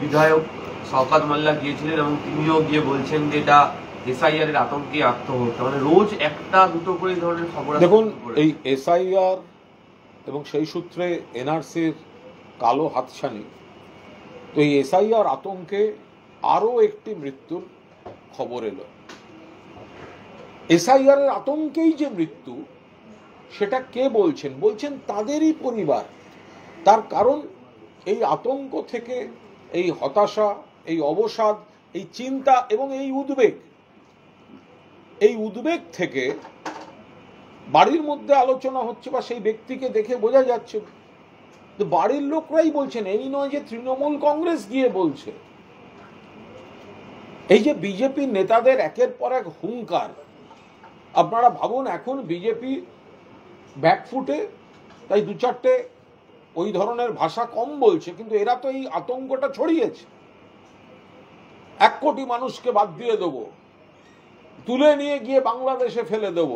বিধায়ক শওকত মোল্লা গিয়েছিলেন এবং তিনিও গিয়ে বলছেন যে এটা এসআইআর এর আতঙ্কে আত্মহত্যা, মানে রোজ একটা দুটো করে ধরনের খবর। দেখুন, এই এসআইআর এবং সেই সূত্রে এনআরসির কালো হাতছানি, তো এই এসআইআর আতঙ্কে আরো একটি মৃত্যুর খবর এলো। এসআইআর এর আতঙ্কেই যে মৃত্যু, সেটা কে বলছেন? বলছেন তাদেরই পরিবার। তার কারণ এই আতঙ্ক থেকে, এই হতাশা, এই অবসাদ, এই চিন্তা এবং এই উদ্বেগ থেকে বাড়ির মধ্যে আলোচনা হচ্ছে বা সেই ব্যক্তিকে দেখে বোঝা যাচ্ছে, তো বাড়ির লোকরাই বলছেন, এই নয় যে তৃণমূল কংগ্রেস গিয়ে বলছে। এই যে বিজেপি নেতাদের একের পর এক হুঙ্কার, আপনারা ভাবুন, এখন বিজেপি ব্যাকফুটে, তাই দু চারটে ওই ধরনের ভাষা কম বলছে, কিন্তু এরা তো এই আতঙ্কটা ছড়িয়েছে। 1 কোটি মানুষকে বাদ দিয়ে দেবো, তুলে নিয়ে গিয়ে বাংলাদেশে ফেলে দেব,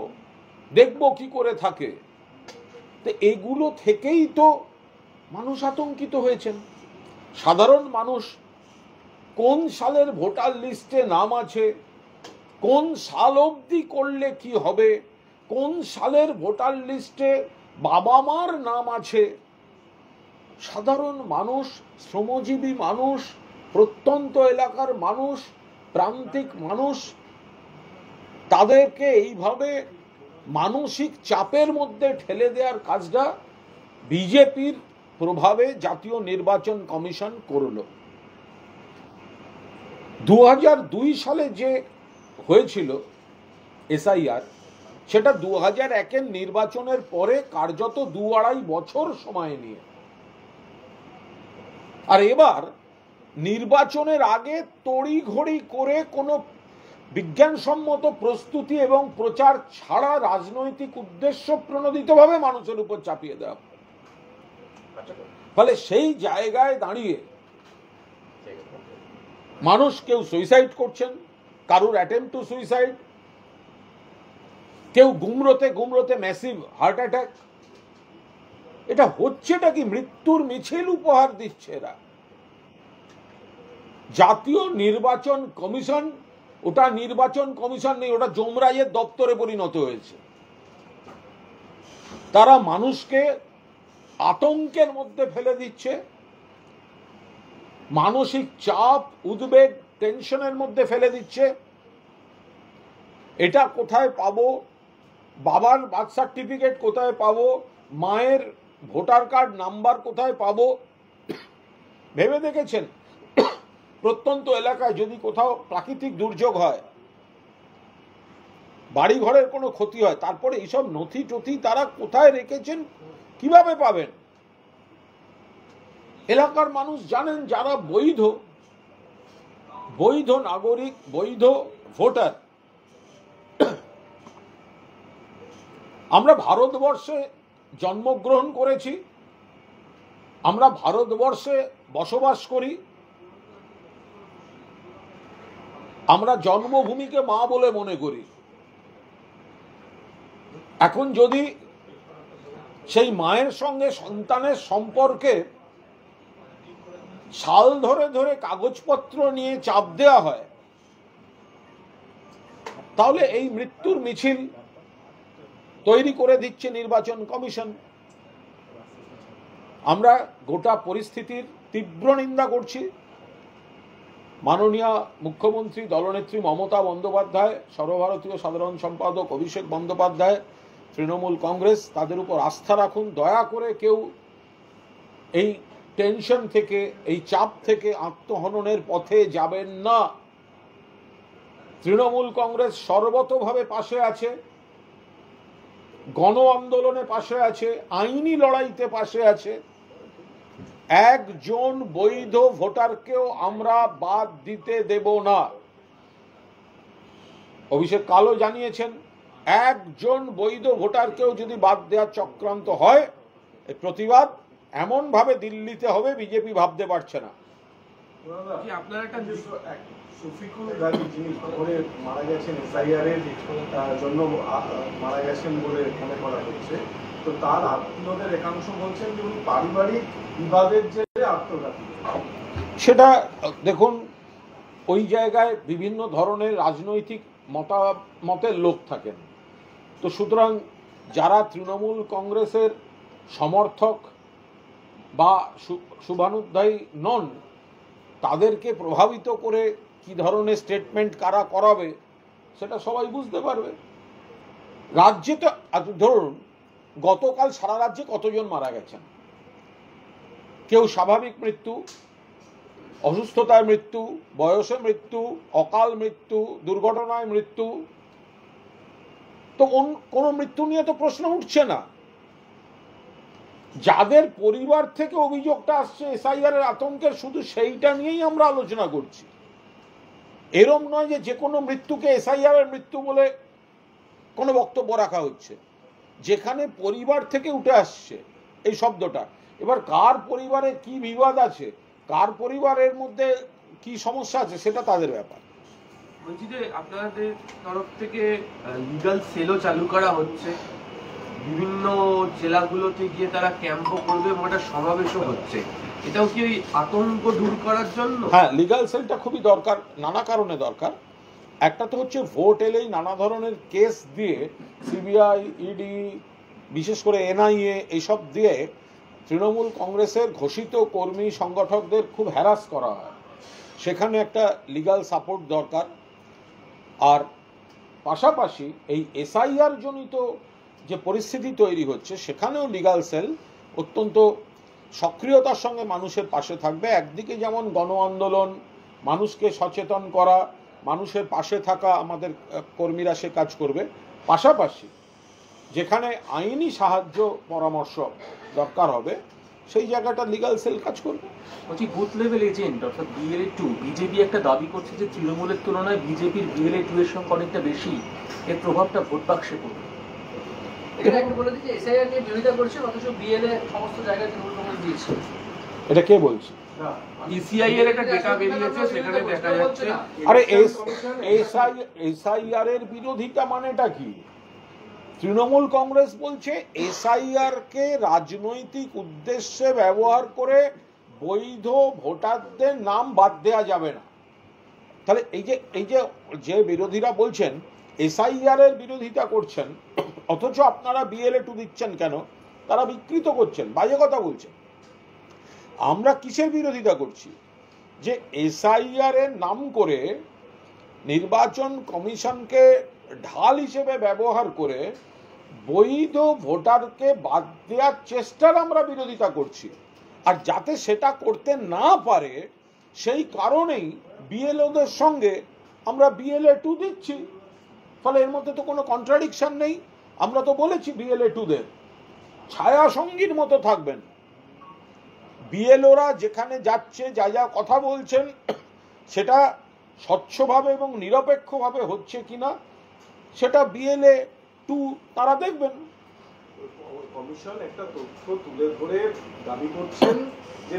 দেখব কি করে থাকে। তো এগুলো থেকেই তো মানুষ আতঙ্কিত হয়েছেন। সাধারণ মানুষ কোন সালের ভোটার লিস্টে নাম আছে, কোন সাল অবধি করলে কি হবে, কোন সালের ভোটার লিস্টে বাবা মার নাম আছে, সাধারণ মানুষ, শ্রমজীবী মানুষ, প্রত্যন্ত এলাকার মানুষ, প্রান্তিক মানুষ, তাদেরকে এইভাবে মানসিক চাপের মধ্যে ঠেলে দেওয়ার কাজটা বিজেপির প্রভাবে জাতীয় নির্বাচন কমিশন করল। 2002 সালে যে হয়েছিল এসআইআর, সেটা 2001-এর নির্বাচনের পরে কার্যত 2-2.5 বছর সময় নিয়ে। আর এবার নির্বাচনের আগে তড়িঘড়ি করে কোনো বিজ্ঞানসম্মত প্রস্তুতি এবং প্রচার ছাড়া রাজনৈতিক উদ্দেশ্য প্রণোদিতভাবে মানুষের উপর চাপিয়ে দেওয়া। ফলে সেই জায়গায় দাঁড়িয়ে মানুষ, কেউ সুইসাইড করছেন, কারুর অ্যাটেম্প টু সুইসাইড, কেউ গুমরোতে ম্যাসিভ হার্ট অ্যাটাক। এটা হচ্ছেটা কি? মৃত্যুর মিছিল উপহার দিচ্ছে এরা। জাতীয় নির্বাচন কমিশন, ওটা নির্বাচন কমিশন নেই, ওটা যমরাজের দপ্তরে পরিণত হয়েছে। তারা মানুষকে আতঙ্কের মধ্যে ফেলে দিচ্ছে, মানসিক চাপ, উদ্বেগ, টেনশনের মধ্যে ফেলে দিচ্ছে। এটা কোথায় পাবো, বাবার বার্থ সার্টিফিকেট কোথায় পাবো, মায়ের ভোটার কার্ড নাম্বার কোথায় পাবো? ভেবে দেখেছেন, প্রত্যন্ত এলাকায় যদি কোথাও প্রাকৃতিক দুর্যোগ হয়, বাড়ি ঘরের কোনো ক্ষতি হয়, তারপরে এইসব নথি টথি তারা কোথায় রেখেছেন, কিভাবে পাবেন? এলাকার মানুষ জানেন, যারা বৈধ নাগরিক, বৈধ ভোটার। আমরা ভারতবর্ষে জন্মগ্রহণ করেছি, আমরা ভারতবর্ষে বসবাস করি, আমরা জন্মভূমিকে মা বলে মনে করি। এখন যদি সেই মায়ের সঙ্গে সন্তানের সম্পর্কে সাল ধরে ধরে কাগজপত্র নিয়ে চাপ দেওয়া হয়, তাহলে এই মৃত্যুর মিছিল তৈরি করে দিচ্ছে নির্বাচন কমিশন। আমরা গোটা পরিস্থিতির তীব্র নিন্দা করছি। মাননীয় মুখ্যমন্ত্রী দলনেত্রী মমতা বন্দ্যোপাধ্যায়, সর্বভারতীয় সাধারণ সম্পাদক অভিষেক বন্দ্যোপাধ্যায়, তৃণমূল কংগ্রেস, তাদের উপর আস্থা রাখুন। দয়া করে কেউ এই টেনশন থেকে, এই চাপ থেকে আত্মহননের পথে যাবেন না। তৃণমূল কংগ্রেস সর্বতোভাবে পাশে আছে, গণ আন্দোলনে পাশে আছে, আইনি লড়াইতে পাশে আছে। একজন বৈধ ভোটারকেও আমরা বাদ দিতে দেব না। অভিষেক কালও জানিয়েছেন, একজন বৈধ ভোটারকেও যদি বাদ দেওয়ার চক্রান্ত হয়, প্রতিবাদ এমন ভাবে দিল্লিতে হবে বিজেপি ভাবতে পারছে না। আপনার একটা শফিকুল গাজী, যিনি খবরে মারা গেছেন, এসআইআর এর জন্য মারা গেছেন বলে মনে করা হচ্ছে, তো তার আত্মীয়দের একাংশ বলছেন যে উনি পারিবারিক বিবাদের জেরে আত্মঘাতী। সেটা দেখুন, ওই জায়গায় বিভিন্ন ধরনের রাজনৈতিক মতামতের লোক থাকেন। তো সুতরাং যারা তৃণমূল কংগ্রেসের সমর্থক বা শুভানুধ্যায়ী নন, তাদেরকে প্রভাবিত করে কি ধরনের স্টেটমেন্ট কারা করাবে সেটা সবাই বুঝতে পারবে। রাজ্যে তো ধরুন গতকাল সারা রাজ্যে কতজন মারা গেছেন, কেউ স্বাভাবিক মৃত্যু, অসুস্থতায় মৃত্যু, বয়সে মৃত্যু, অকাল মৃত্যু, দুর্ঘটনায় মৃত্যু, তো কোনো মৃত্যু নিয়ে তো প্রশ্ন উঠছে না। যাদের পরিবার থেকে অভিযোগটা আসছে এসআইআর এর আতঙ্কের, শুধু সেইটা নিয়েই আমরা আলোচনা করছি। এরম নয় যে কোনো মৃত্যুকে এসআইআর এর মৃত্যু বলে কোনো বক্তব্য রাখা হচ্ছে। যেখানে পরিবার থেকে উঠে আসছে এই শব্দটা, এবার কার পরিবারে কি বিবাদ আছে, কার পরিবারের মধ্যে কি সমস্যা আছে, সেটা তাদের ব্যাপার। বলছি যে আপনাদের তরফ থেকে লিগাল সেলও চালু করা হচ্ছে, বিভিন্ন জেলাগুলোতে গিয়ে তারা ক্যাম্পও করবে এবং একটা সমাবেশও হচ্ছে, এটাও কি ওই আতঙ্ক দূর করার জন্য? হ্যাঁ, লিগাল সেলটা খুবই দরকার, নানা কারণে দরকার। একটা তো হচ্ছে ভোট এলেই নানা ধরনের কেস দিয়ে সিবিআই, ইডি, বিশেষ করে এনআইএ এইসব দিয়ে তৃণমূল কংগ্রেসের ঘোষিত কর্মী সংগঠকদের খুব হ্যারাস করা হয়। সেখানে একটা লিগাল সাপোর্ট দরকার। আর পাশাপাশি এই এসআইআর জনিত যে পরিস্থিতি তৈরি হচ্ছে, সেখানেও লিগাল সেল অত্যন্ত সক্রিয়তার সঙ্গে মানুষের পাশে থাকবে। একদিকে যেমন গণ আন্দোলন, মানুষকে সচেতন করা, মানুষের পাশে থাকা, আমাদের কর্মীরা সে কাজ করবে। পাশাপাশি যেখানে আইনি সাহায্য পরামর্শ দরকার হবে, সেই জায়গাটা লিগাল সেল কাজ করবে। বলছি বুথ লেভেল এজেন্ট অর্থাৎ BLA2, বিজেপি একটা দাবি করছে যে তৃণমূলের তুলনায় বিজেপির BLA2 এর সংখ্যা অনেকটা বেশি, এর প্রভাবটা ভোট বাক্সে পড়বে। এটা কে বলছে? ইসিআই এর একটা ডেটা বেরিয়েছে, সেখানে দেখা যাচ্ছে। আরে এসআইআর এর বিরোধিতা মানেটা কি? তৃণমূল কংগ্রেস বলছে এসআইআর কে রাজনৈতিক উদ্দেশ্যে ব্যবহার করে বৈধ ভোটারদের নাম বাদ দেওয়া যাবে না। তাহলে এই যে বিরোধীরা বলছেন এসআইআর এর বিরোধিতা করছেন, অথচ আপনারা BLA2 দিচ্ছেন কেন, তারা বিকৃত করছেন, বাজে কথা বলছেন। আমরা কিসের বিরোধিতা করছি? যে এসআইআর এর নাম করে নির্বাচন কমিশনকে ঢাল হিসেবে ব্যবহার করে বৈধ ভোটারকে বাদ দেওয়ার চেষ্টার আমরা বিরোধিতা করছি। আর যাতে সেটা করতে না পারে সেই কারণেই বিএলওদের সঙ্গে আমরা BLA2 দিচ্ছি। ফলে এর মধ্যে তো কোনো কন্ট্রাডিকশন নেই। আমরা তো বলেছি BLA2দের ছায়া সঙ্গীর মতো থাকবেন। বিএলওরা যেখানে যাচ্ছে, যা যা কথা বলছেন, সেটা স্বচ্ছভাবে এবং নিরপেক্ষভাবে হচ্ছে কিনা সেটা BLA2 তারা দেখবেন। কমিশন একটা তথ্য তুলে ধরে দাবি করছেন যে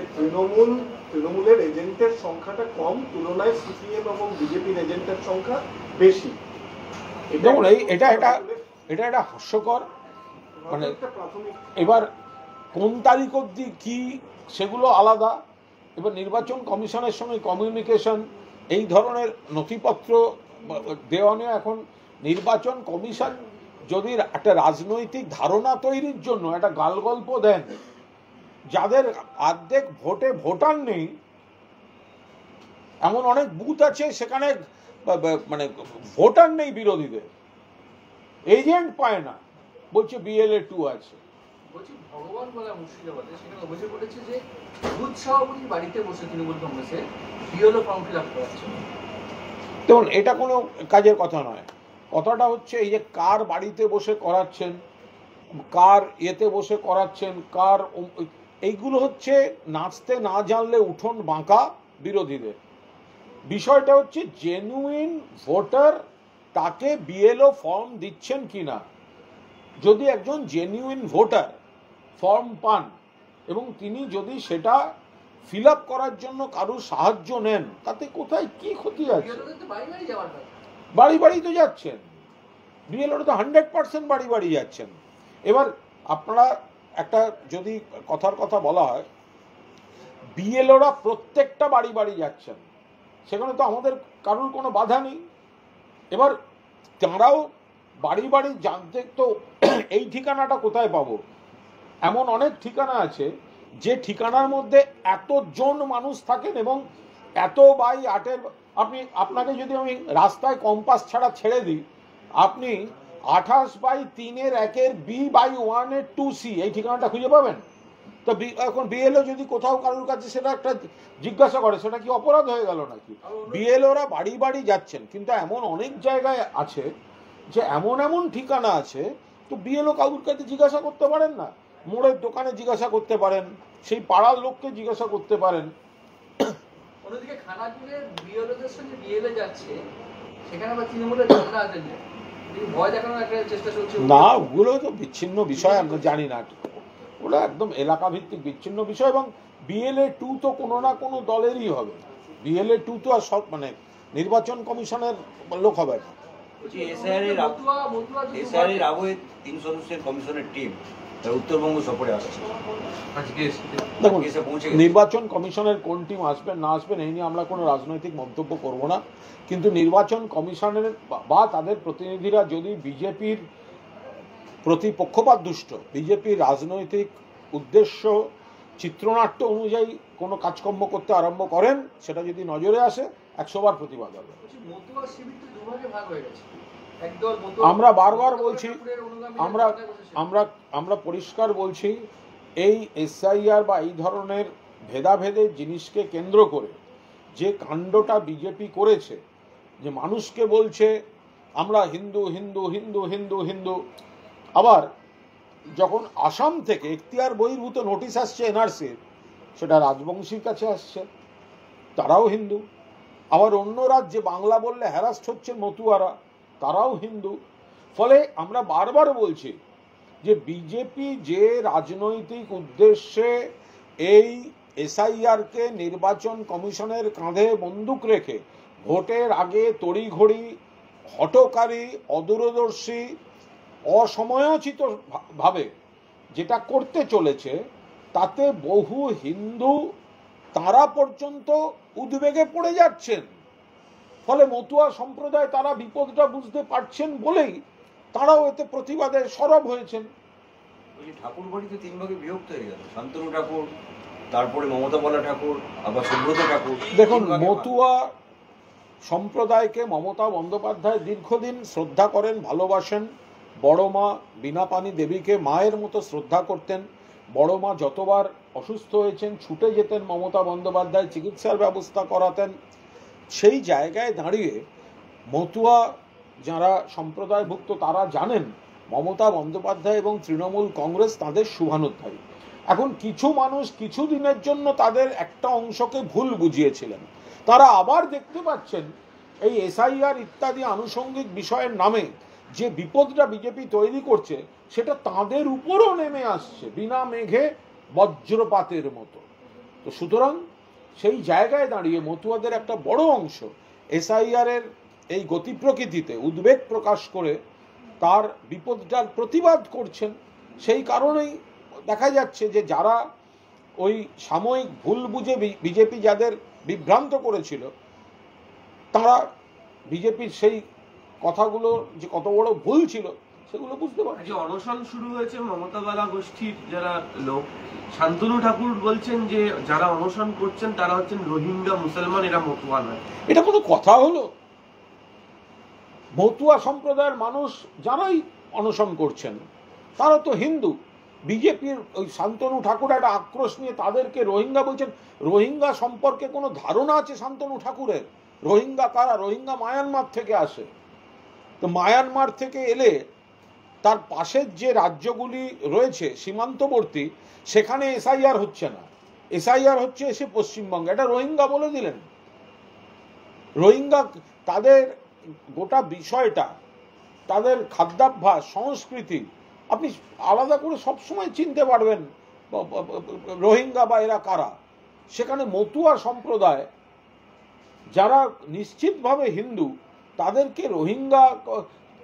তৃণমূলের এজেন্টের সংখ্যাটা কম, তুলনায় সিপিএম এবং বিজেপির এজেন্টের সংখ্যা বেশি। দেখুন এটা একটা হাস্যকর, মানে এবার কোন তারিখ অবধি কি সেগুলো আলাদা। এবার নির্বাচন কমিশনের সঙ্গে কমিউনিকেশন, এই ধরনের নথিপত্র দেওয়া নিয়ে এখন নির্বাচন কমিশন যদি একটা রাজনৈতিক ধারণা তৈরির জন্য একটা গালগল্প দেন, যাদের অর্ধেক ভোটে ভোটার নেই, এমন অনেক বুথ আছে সেখানে মানে ভোটার নেই, বিরোধীদের এজেন্ট পায় না, বলছে BLA2 আছে। বলছি ভগবান বলা মুর্শিদাবাদে সেখানে অভিযোগ করেছে যে বুথ সভাপতির বাড়িতে বসে তৃণমূল কংগ্রেসের BLO ফর্ম ফিল আপ করাচ্ছে। দেখুন এটা কোনো কাজের কথা নয়। কথাটা হচ্ছে এই যে কার বাড়িতে বসে করাচ্ছেন, কার ইয়েতে বসে করাচ্ছেন, কার, এইগুলো হচ্ছে নাচতে না জানলে উঠোন বাঁকা বিরোধীদের। বিষয়টা হচ্ছে জেনুইন ভোটার তাকে BLO ফর্ম দিচ্ছেন কিনা। যদি একজন জেনুইন ভোটার ফর্ম পান এবং তিনি যদি সেটা ফিল আপ করার জন্য কারোর সাহায্য নেন, তাতে কোথায় কি ক্ষতি আছে? বাড়ি বাড়ি তো যাচ্ছেন, BLO তো 100% বাড়ি বাড়ি যাচ্ছেন। এবার আপনারা একটা যদি কথার কথা বলা হয়, বিএলওরা প্রত্যেকটা বাড়ি বাড়ি যাচ্ছেন, সেখানে তো আমাদের কারোর কোনো বাধা নেই। এবার তাঁরাও বাড়ি বাড়ি জানতে তো এই ঠিকানাটা কোথায় পাবো, এমন অনেক ঠিকানা আছে যে ঠিকানার মধ্যে এতজন মানুষ থাকেন এবং এত বাই 8-এর আপনাকে যদি আমি রাস্তায় কম্পাস ছাড়া ছেড়ে দিই, আপনি 28/3-1 B/1 2C এই ঠিকানাটা খুঁজে পাবেন। তো এখন বিএলও যদি কোথাও কারোর কাছে সেটা একটা জিজ্ঞাসা করে, সেটা কি অপরাধ হয়ে গেল নাকি? বিএলওরা বাড়ি বাড়ি যাচ্ছেন, কিন্তু এমন অনেক জায়গায় আছে যে এমন এমন ঠিকানা আছে, তো বিএলও কারোর কাছে জিজ্ঞাসা করতে পারেন না, মোড়ের দোকানে জিজ্ঞাসা করতে পারেন, সেই পাড়ার লোককে জিজ্ঞাসা করতে পারেন। অন্যদিকে খানাকুলের বিএলওদের সঙ্গে বিএলএ যাচ্ছে, সেখানে আবার তৃণমূলের ঝান্ডা হাতে নেই, ভয় দেখানোর একটা চেষ্টা চলছে। না, ওগুলো তো বিচ্ছিন্ন বিষয়, আমরা জানি না, ওটা একদম এলাকা ভিত্তিক বিচ্ছিন্ন বিষয়। এবং BLA-2 তো কোনো না কোনো দলেরই হবে, BLA-2 তো আর সব মানে নির্বাচন কমিশনের লোক হবে না। এসআইআর আবহে 3 সদস্যের কমিশনের টিম উত্তরবঙ্গ সফরে আসছে। দেখুন, নির্বাচন কমিশনের কোন টিম আসবেন না আসবেন এই নিয়ে আমরা কোনো রাজনৈতিক মন্তব্য করব না, কিন্তু নির্বাচন কমিশনের বা তাদের প্রতিনিধিরা যদি বিজেপির প্রতি পক্ষপাত দুষ্ট, বিজেপির রাজনৈতিক উদ্দেশ্য চিত্রনাট্য অনুযায়ী কোনো কাজকর্ম করতে আরম্ভ করেন, সেটা যদি নজরে আসে 100 বার প্রতিবাদ হবে। আমরা বারবার বলছি, আমরা পরিষ্কার বলছি, এই SIR বা এই ধরনের ভেদাভেদের জিনিসকে কেন্দ্র করে যে কাণ্ডটা বিজেপি করেছে, যে মানুষকে বলছে আমরা হিন্দু হিন্দু হিন্দু হিন্দু হিন্দু, আবার যখন আসাম থেকে এখতিয়ার বহির্ভূত নোটিশ আসছে NRC, সেটা রাজবংশীর কাছে আসছে, তারাও হিন্দু। আবার অন্য রাজ্যে বাংলা বললে হ্যারাস্ট হচ্ছে মতুয়ারা, তারাও হিন্দু। ফলে আমরা বারবার বলছি যে বিজেপি যে রাজনৈতিক উদ্দেশ্যে এই SIR-কে নির্বাচন কমিশনের কাঁধে বন্দুক রেখে ভোটের আগে তড়িঘড়ি, হঠকারী, অদূরদর্শী, অসময়োচিত ভাবে যেটা করতে চলেছে, তাতে বহু হিন্দু তারা পর্যন্ত উদ্বেগে পড়ে যাচ্ছেন। ফলে মতুয়া সম্প্রদায় তারা বিপদটা বুঝতে পারছেন বলেই তারাও এতে প্রতিবাদে সরব হয়েছেন। ঠাকুর বাড়ি তো 3 ভাগে বিভক্ত হয়ে গেল, শান্তনু ঠাকুর, তারপরে মমতা বলা ঠাকুর, আবার সুব্রত ঠাকুর। দেখুন, মতুয়া সম্প্রদায়কে মমতা বন্দ্যোপাধ্যায় দীর্ঘদিন শ্রদ্ধা করেন, ভালোবাসেন। বড় মা বীণাপানি দেবীকে মায়ের মতো শ্রদ্ধা করতেন। বড় মা যতবার অসুস্থ হয়েছেন ছুটে যেতেন মমতা বন্দ্যোপাধ্যায়, চিকিৎসার ব্যবস্থা করাতেন। সেই জায়গায় দাঁড়িয়ে মতুয়া যারা সম্প্রদায়ভুক্ত তারা জানেন মমতা বন্দ্যোপাধ্যায় এবং তৃণমূল কংগ্রেস তাদের শুভানুধ্যায়ী। এখন কিছু মানুষ কিছু দিনের জন্য তাদের একটা অংশকে ভুল বুঝিয়েছিলেন, তারা আবার দেখতে পাচ্ছেন এই SIR ইত্যাদি আনুষঙ্গিক বিষয়ের নামে যে বিপদটা বিজেপি তৈরি করছে, সেটা তাদের উপরও নেমে আসছে বিনা মেঘে বজ্রপাতের মতো। তো সুতরাং সেই জায়গায় দাঁড়িয়ে মতুয়াদের একটা বড় অংশ SIR-এর এই গতি প্রকৃতিতে উদ্বেগ প্রকাশ করে তার বিপদটার প্রতিবাদ করছেন। সেই কারণেই দেখা যাচ্ছে যে যারা ওই সাময়িক ভুল বুঝে বিজেপি যাদের বিভ্রান্ত করেছিল, তারা বিজেপির সেই কথাগুলো যে কত বড় ভুল ছিল সেগুলো বুঝতে পারে। যে অনশন শুরু হয়েছে মমতাবালা গোষ্ঠীর যারা লোক, শান্তনু ঠাকুর বলছেন যে যারা অনশন করছেন তারা হচ্ছেন রোহিঙ্গা মুসলমান, এরা মতুয়া নয়। এটা কোনো কথা হলো? মতুয়া সম্প্রদায়ের মানুষ যারাই অনশন করছেন তারা তো হিন্দু। বিজেপির ওই শান্তনু ঠাকুর একটা আক্রোশ নিয়ে তাদেরকে রোহিঙ্গা বলছেন। রোহিঙ্গা সম্পর্কে কোনো ধারণা আছে শান্তনু ঠাকুরের? রোহিঙ্গা কারা? রোহিঙ্গা মায়ানমার থেকে আসে। তো মায়ানমার থেকে এলে তার পাশের যে রাজ্যগুলি রয়েছে সীমান্তবর্তী, সেখানে SIR হচ্ছে না, SIR হচ্ছে এসে পশ্চিমবঙ্গে। এটা রোহিঙ্গা বলে দিলেন। রোহিঙ্গা তাদের গোটা বিষয়টা, তাদের খাদ্যাভ্যাস, সংস্কৃতি আপনি আলাদা করে সবসময় চিনতে পারবেন রোহিঙ্গা বা এরা কারা। সেখানে মতুয়া সম্প্রদায় যারা নিশ্চিতভাবে হিন্দু, তাদেরকে রোহিঙ্গা,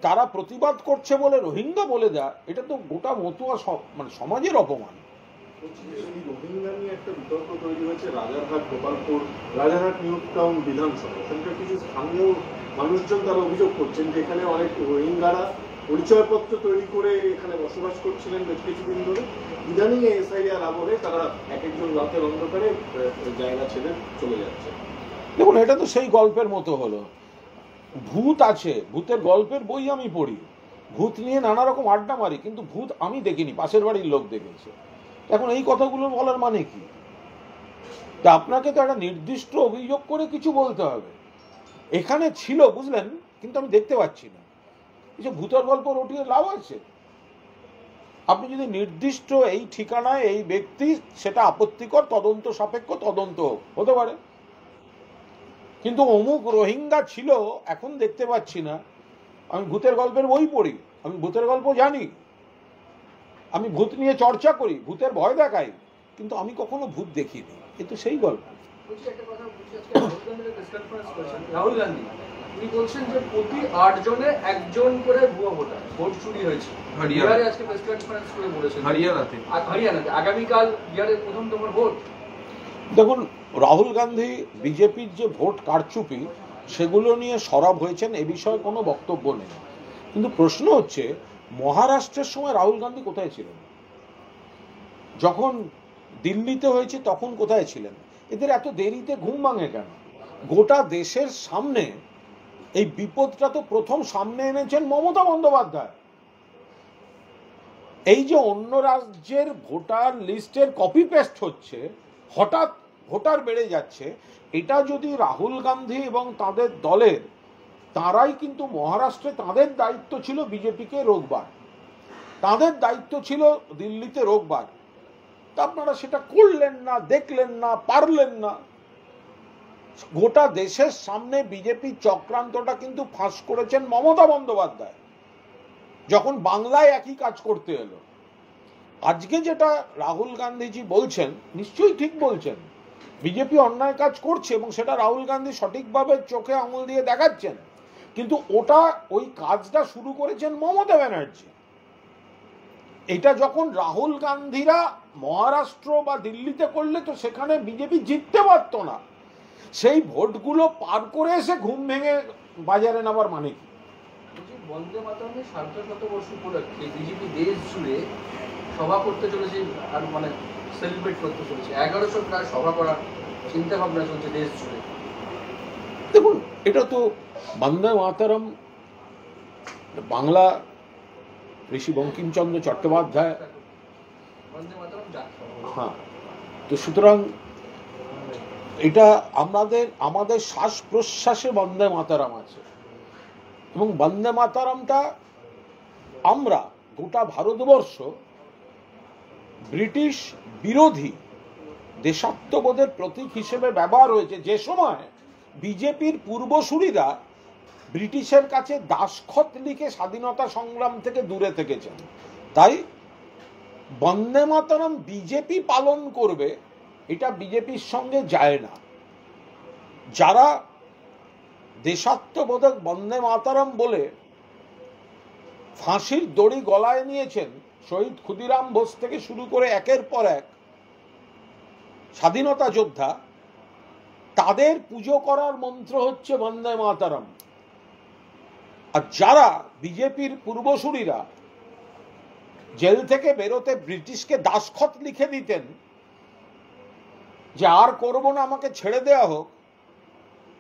তারা প্রতিবাদ করছে বলে রোহিঙ্গা বলে দেয়, এটা তো গোটা মতুয়া মানে সমাজের অপমান। এই রোহিঙ্গা নিয়ে একটা বিতর্ক তৈরি হয়েছে রাজারহাট, গোপালপুর, রাজারহাট নিউ টাউন বিধানসভা। এখানকার কিছু স্থানীয় মানুষজন তারা অভিযোগ করছেন যে এখানে অনেক রোহিঙ্গারা পরিচয়পত্র তৈরি করে এখানে বসবাস করছিলেন বেশ কিছুদিন ধরে। ইদানিং এসআইআর আবহে তারা এক একজন রাতের অন্ধকারে জায়গা ছেড়ে চলে যাচ্ছে। দেখুন, এটা তো সেই গল্পের মতো হলো। ভূত আছে, ভূতের গল্পের বই আমি পড়ি, ভূত নিয়ে নানা রকম আড্ডা মারি, কিন্তু ভূত আমি দেখিনি, পাশের বাড়ির লোক দেখেছে। এখন এই কথাগুলো বলার মানে কি? তা আপনাকে তো একটা নির্দিষ্ট অভিযোগ করে কিছু বলতে হবে। এখানে ছিল, বুঝলেন, কিন্তু আমি দেখতে পাচ্ছি না। এই যে ভূতের গল্প রটিয়ে লাভ আছে? আপনি যদি নির্দিষ্ট এই ঠিকানায় এই ব্যক্তি, সেটা আপত্তিকর, তদন্ত সাপেক্ষ তদন্ত হতে পারে, কিন্তু অমুক রোহিঙ্গা ছিল এখন দেখতে পাচ্ছি না। আমি ভূতের গল্পের বই পড়ি, আমি ভূতের গল্প জানি, আমি ভূত নিয়ে চর্চা করি, ভূতের ভয় দেখাই, কিন্তু আমি কখনো ভূত দেখিনি। কিন্তু সেই গল্প। একটা কথা বলছি, আজকে রাহুল গান্ধী প্রেস কনফারেন্স করেছেন। রাহুল গান্ধী উনি বলছেন যে প্রতি 8 জনে একজন করে ভুয়া ভোটার, ভোট চুরি হয়েছে। বিহারে আজকে প্রেস কনফারেন্স করে বলেছেন, হরিয়ানাতে আগামীকাল বিহারের প্রথম দফার ভোট। দেখুন, রাহুল গান্ধী বিজেপির যে ভোট কারচুপি সেগুলো নিয়ে সরব হয়েছেন, এ বিষয়ে কোনো বক্তব্য নেই। কিন্তু প্রশ্ন হচ্ছে, মহারাষ্ট্রের সময় রাহুল গান্ধী কোথায় ছিলেন? যখন দিল্লিতে হয়েছে তখন কোথায় ছিলেন? এদের এত দেরিতে ঘুম ভাঙে কেন? গোটা দেশের সামনে এই বিপদটা তো প্রথম সামনে এনেছেন মমতা বন্দ্যোপাধ্যায়। এই যে অন্য রাজ্যের ভোটার লিস্টের কপি পেস্ট হচ্ছে, হঠাৎ ভোটার বেড়ে যাচ্ছে, এটা যদি রাহুল গান্ধী এবং তাদের দলের, তারাই কিন্তু মহারাষ্ট্রে তাদের দায়িত্ব ছিল বিজেপিকে রোকবার, তাদের দায়িত্ব ছিল দিল্লিতে রোকবার, তা আপনারা সেটা করলেন না, দেখলেন না, পারলেন না। গোটা দেশের সামনে বিজেপি চক্রান্তটা কিন্তু ফাঁস করেছেন মমতা বন্দ্যোপাধ্যায়, যখন বাংলায় একই কাজ করতে এলো। আজকে যেটা রাহুল গান্ধীজি বলছেন, নিশ্চয়ই ঠিক বলছেন, বিজেপি অন্যায় কাজ করছে এবং সেটা রাহুল গান্ধী সঠিকভাবে চোখে আঙুল দিয়ে দেখাচ্ছেন, কিন্তু ওই কাজটা শুরু করেছেন মমতা ব্যানার্জি। এটা যখন রাহুল গান্ধীরা মহারাষ্ট্র বা দিল্লিতে করলে তো সেখানে বিজেপি জিততে পারতো না। সেই ভোটগুলো পার করে এসে ঘুম ভেঙে বাজারে নামার মানে কি? বন্দে মাতরমের 150 বর্ষ উপলক্ষে বিজেপি দেশ জুড়ে সভা করতে চলেছে, আর মানে সেলিব্রেট করতে চলেছে। 1100 প্রায় সভা করার চিন্তা ভাবনা চলছে দেশ জুড়ে। দেখুন, এটা তো বন্দে মাতরম বাংলা ঋষি বঙ্কিমচন্দ্র চট্টোপাধ্যায়, বন্দে মাতরম যাত্রা। হ্যাঁ, তো সুতরাং এটা আমাদের শ্বাস প্রশ্বাসে বন্দে মাতরম আছে, এবং বন্দে মাতরমটা আমরা গোটা ভারতবর্ষ ব্রিটিশ বিরোধী দেশাত্মবোধের প্রতীক হিসেবে ব্যবহার হয়েছে। যে সময় বিজেপির পূর্বসূরীরা ব্রিটিশের কাছে দাসখত লিখে স্বাধীনতা সংগ্রাম থেকে দূরে থেকেছেন, তাই বন্দে মাতরম বিজেপি পালন করবে এটা বিজেপির সঙ্গে যায় না। যারা দেশাত্মবোধক বন্দে মাতরম বলে ফাঁসির দড়ি গলায় নিয়েছেন, শহীদ ক্ষুদিরাম বোস থেকে শুরু করে একের পর এক স্বাধীনতা যোদ্ধা, তাদের পুজো করার মন্ত্র হচ্ছে বন্দে মাতরম। আর যারা বিজেপির পূর্বসূরীরা জেল থেকে বেরোতে ব্রিটিশকে দাসখত লিখে দিতেন যে আর করবো না, আমাকে ছেড়ে দেয়া হোক,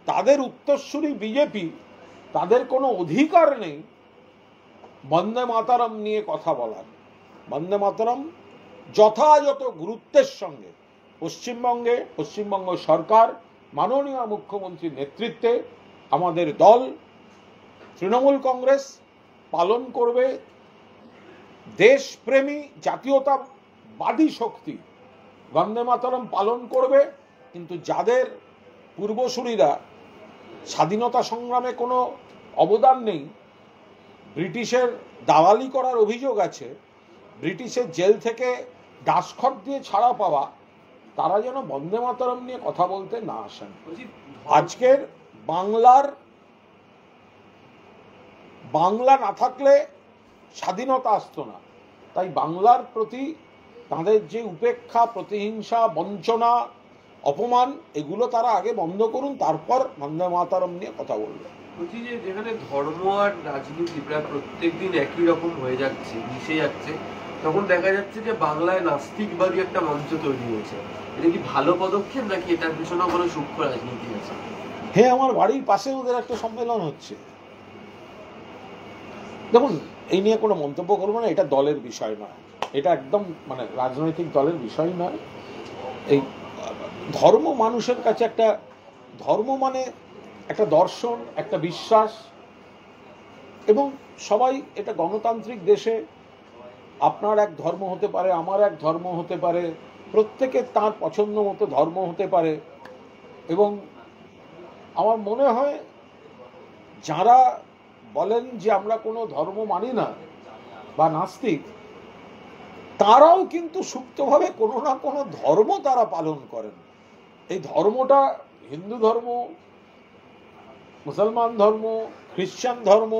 তাদের উত্তরসূরি বিজেপি, তাদের কোনো অধিকার নেই বন্দে মাতরম নিয়ে কথা বলার। বন্দে মাতরম যথাযথ গুরুত্বের সঙ্গে পশ্চিমবঙ্গ সরকার, মাননীয় মুখ্যমন্ত্রীর নেতৃত্বে আমাদের দল তৃণমূল কংগ্রেস পালন করবে। দেশপ্রেমী জাতীয়তাবাদী শক্তি বন্দে মাতরম পালন করবে, কিন্তু যাদের পূর্বসূরীরা স্বাধীনতা সংগ্রামে কোনো অবদান নেই, ব্রিটিশের দালালি করার অভিযোগ আছে, ব্রিটিশের জেল থেকে দাসখত দিয়ে ছাড়া পাওয়া, তারা যেন বন্দে মাতরম নিয়ে কথা বলতে না আসেন। আজকের বাংলা না থাকলে স্বাধীনতা আসতো না, তাই বাংলার প্রতি তাদের যে উপেক্ষা, প্রতিহিংসা, বঞ্চনা, অপমান, এগুলো তারা আগে বন্ধ করুন, তারপর বন্দে মাতরম নিয়ে কথা বলবে। বলছি যে যেখানে ধর্ম আর রাজনীতি প্রায় প্রত্যেকদিন একই রকম হয়ে যাচ্ছে, মিশে যাচ্ছে, তখন দেখা যাচ্ছে যে বাংলায় নাস্তিকবাদী একটা মঞ্চ তৈরি হয়েছে। এটা কি ভালো পদক্ষেপ নাকি এটার পিছনে কোনো সূক্ষ্ম রাজনীতি আছে? হ্যাঁ, আমার বাড়ির পাশে ওদের একটা সম্মেলন হচ্ছে। দেখুন, এই নিয়ে কোনো মন্তব্য করবো না, এটা দলের বিষয় নয়, এটা একদম মানে রাজনৈতিক দলের বিষয় নয়। এই ধর্ম মানুষের কাছে একটা, ধর্ম মানে একটা দর্শন, একটা বিশ্বাস, এবং সবাই, এটা গণতান্ত্রিক দেশে আপনার এক ধর্ম হতে পারে, আমার এক ধর্ম হতে পারে, প্রত্যেকের তার পছন্দ মতো ধর্ম হতে পারে। এবং আমার মনে হয় যারা বলেন যে আমরা কোনো ধর্ম মানি না বা নাস্তিক, তারাও কিন্তু সুপ্তভাবে কোনো না কোনো ধর্ম তারা পালন করেন। এই ধর্মটা হিন্দু ধর্ম, মুসলমান ধর্ম, খ্রিস্টান ধর্ম,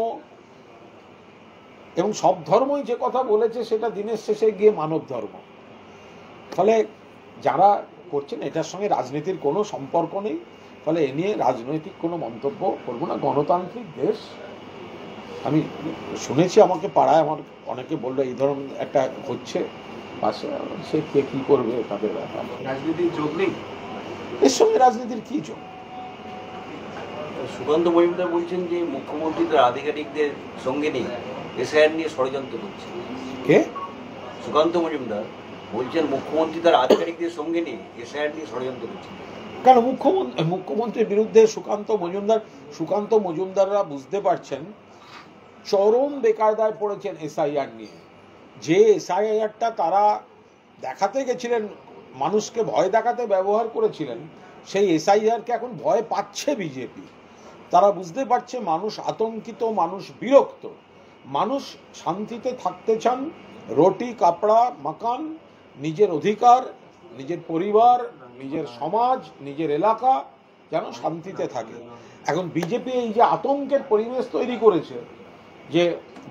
এবং সব ধর্মই যে কথা বলেছে সেটা দিনের শেষে গিয়ে মানব ধর্ম। ফলে যারা করছেন, এটার সঙ্গে রাজনীতির কোনো সম্পর্ক নেই। ফলে এ নিয়ে রাজনৈতিক কোনো মন্তব্য করবো না। গণতান্ত্রিক দেশ, আমি শুনেছি, আমাকে পাড়ায় আমার অনেকে বললো এই ধরনের একটা হচ্ছে পাশে, সে কে কি করবে তাদের ব্যাপার। রাজনীতির যোগ নেই এর সঙ্গে রাজনীতির কি যোগ? সুকান্ত মজুমদার বলছেন যে মুখ্যমন্ত্রী তার আধিকারিকদের সঙ্গে নিয়ে এসআইআর নিয়ে ষড়যন্ত্র করছে। কে? সুকান্ত মজুমদার বলছেন মুখ্যমন্ত্রী তার আধিকারিকদের সঙ্গে নিয়ে এসআইআর নিয়ে ষড়যন্ত্র করছে। কেন মুখ্যমন্ত্রীর বিরুদ্ধে সুকান্ত মজুমদাররা বুঝতে পারছেন চরম বেকায়দায় পড়েছেন এসআইআর নিয়ে। যে এসআইআরটা তারা দেখাতে গেছিলেন, মানুষকে ভয় দেখাতে ব্যবহার করেছিলেন, সেই এসআইআরকে এখন ভয় পাচ্ছে বিজেপি। তারা বুঝতে পারছে মানুষ আতঙ্কিত, মানুষ বিরক্ত, মানুষ শান্তিতে থাকতে চান, রুটি কাপড়া মাকান, নিজের অধিকার, নিজের পরিবার, নিজের সমাজ, নিজের এলাকা যেন শান্তিতে থাকে। এখন বিজেপি এই যে আতঙ্কের পরিবেশ তৈরি করেছে, যে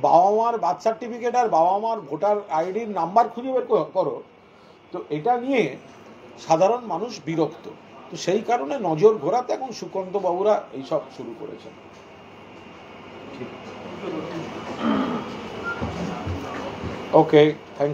বাবা মার বার্থ সার্টিফিকেট আর বাবা মার ভোটার আইডির নাম্বার খুঁজে বের করো, তো এটা নিয়ে সাধারণ মানুষ বিরক্ত। তো সেই কারণে নজর ঘোরাতে এখন সুকান্ত বাবুরা এইসব শুরু করেছেন। ওকে, থ্যাংক ইউ।